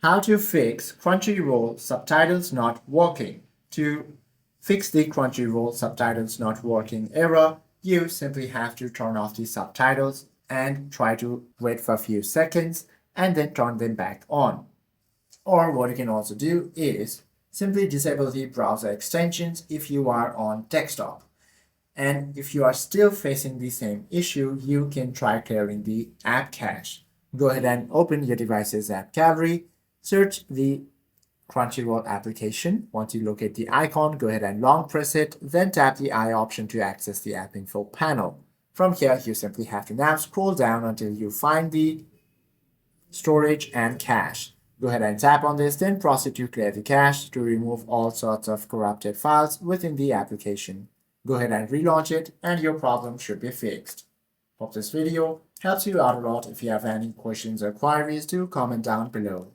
How to fix Crunchyroll subtitles not working. To fix the Crunchyroll subtitles not working error, you simply have to turn off the subtitles and try to wait for a few seconds and then turn them back on. Or what you can also do is simply disable the browser extensions if you are on desktop. And if you are still facing the same issue, you can try clearing the app cache. Go ahead and open your device's app gallery, search the Crunchyroll application. Once you locate the icon, go ahead and long press it, then tap the I option to access the app info panel. From here, you simply have to now scroll down until you find the storage and cache. Go ahead and tap on this, then proceed to clear the cache to remove all sorts of corrupted files within the application. Go ahead and relaunch it and your problem should be fixed. Hope this video helps you out a lot. If you have any questions or queries, do comment down below.